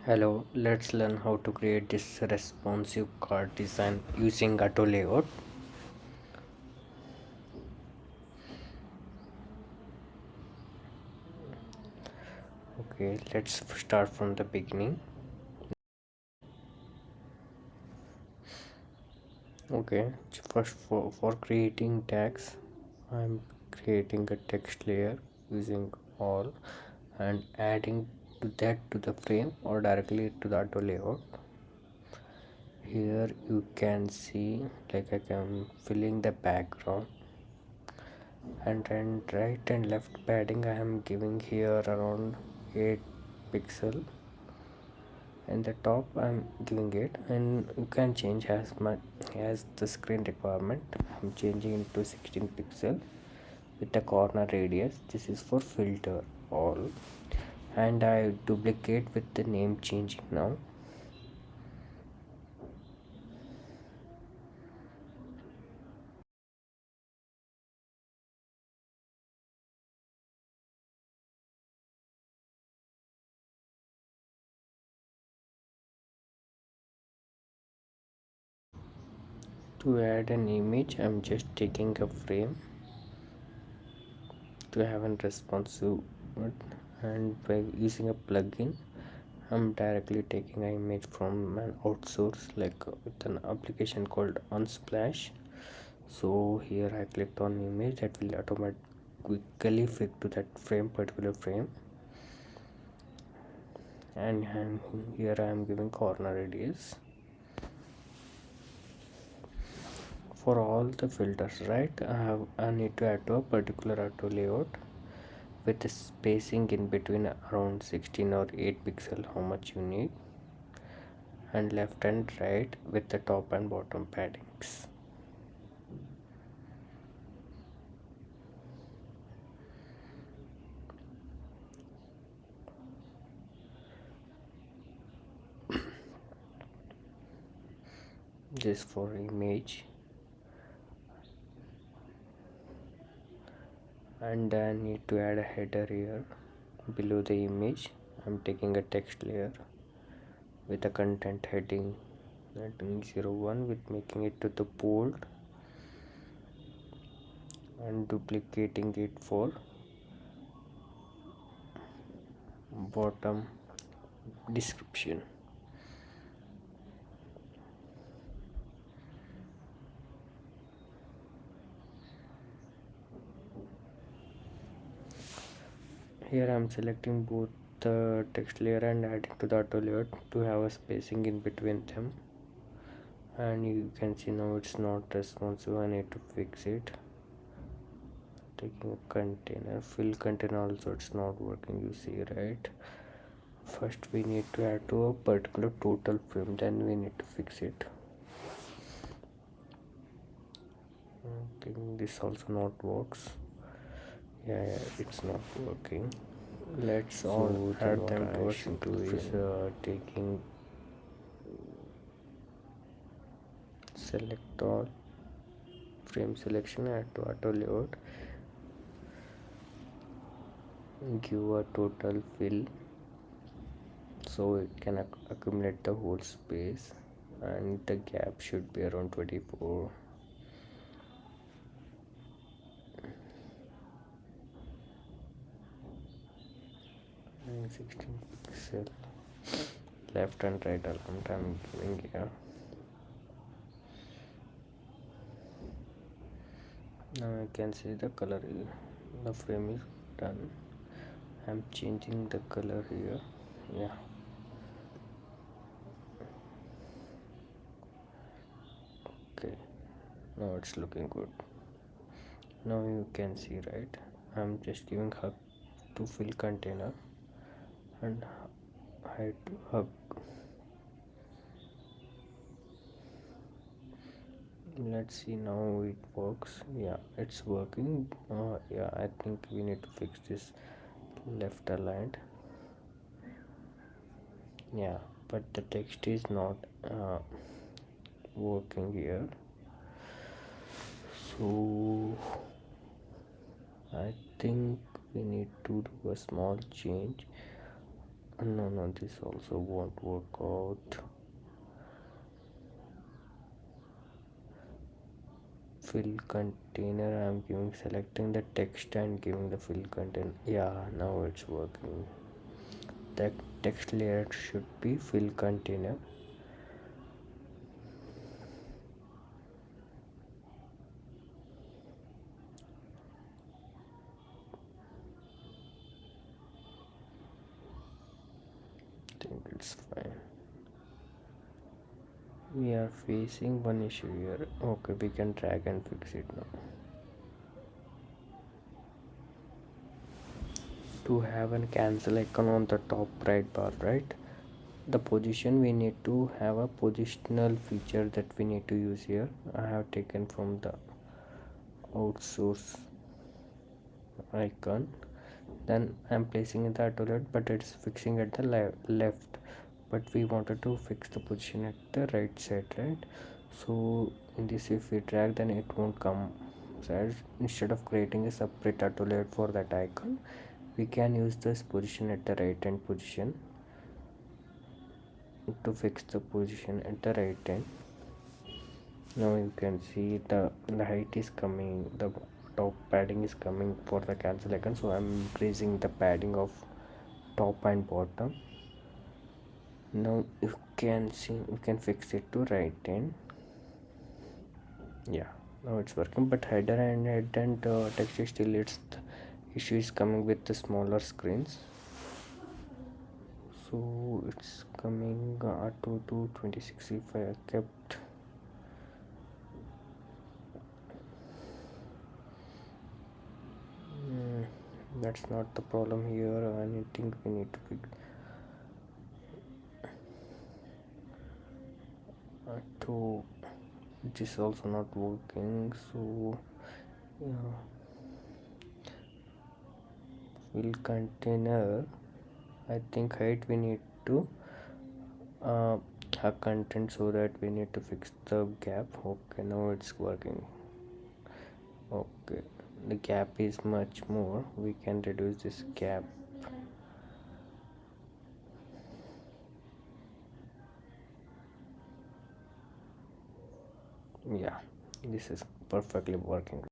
Hello, let's learn how to create this responsive card design using auto layout. Okay, let's start from the beginning. Okay, first for creating tags, I'm creating a text layer using all and adding to the frame or directly to the auto layout. Here you can see like I can filling the background and then right and left padding I am giving here around 8 pixel, and the top I'm giving it, and you can change as much as the screen requirement. I'm changing into 16 pixel with the corner radius. This is for filter all, and I duplicate with the name changing now. To add an image, I'm just taking a frame to have a responsive, and by using a plugin I'm directly taking an image from an outsource like with an application called Unsplash. So here I clicked on image that will automatically fit to that particular frame, and here I am giving corner radius for all the filters, right? I need to add to a particular auto layout with the spacing in between around 16 or 8 pixel, how much you need, and left and right with the top and bottom paddings. This for image, and I need to add a header here below the image. I'm taking a text layer with a content heading 01 with making it to the bold and duplicating it for bottom description. Here I'm selecting both the text layer and adding to the auto layer to have a spacing in between them, and you can see now it's not responsive. I need to fix it. Taking a container, fill container also, it's not working, you see, right? First we need to add to a particular total frame, then we need to fix it. I think this also not works. Yeah, it's not working. Let's all add them to a simple frame. Taking select all, frame selection, add to auto layout, give a total fill so it can accumulate the whole space, and the gap should be around 24 and 16 pixel. Left and right alignment I'm giving here. Now I can see the color, the frame is done. I'm changing the color here. Yeah, okay, now it's looking good. Now you can see, right? I'm just giving hug to fill container and height to hug. Let's see now it works. Yeah, it's working. Yeah, I think we need to fix this left aligned. Yeah, but the text is not working here, so I think we need to do a small change. No, this also won't work out. Fill container, I'm giving, selecting the text and giving the fill container. Yeah, now it's working. The text layer should be fill container. I think it's fine. We are facing one issue here. Okay, we can drag and fix it now. To have a cancel icon on the top right bar, right? The position, we need to have a positional feature that we need to use here. I have taken from the outsource icon. Then I'm placing in the toilet, but it's fixing at the left, but we wanted to fix the position at the right side, right? So in this, if we drag, then it won't come. So instead of creating a separate toilet for that icon, we can use this position at the right hand position to fix the position at the right hand. Now you can see the height is coming, the top padding is coming for the cancel icon, so I'm increasing the padding of top and bottom. Now you can see, you can fix it to right hand. Yeah, now it's working, but header and text is still, it's the issue is coming with the smaller screens. So it's coming to 26 if I kept. That's not the problem here. I think we need to fix to, which is also not working. So yeah, fill container, I think height we need to have content, so that we need to fix the gap. Okay, now it's working. Okay, the gap is much more, we can reduce this gap. Yeah, this is perfectly working.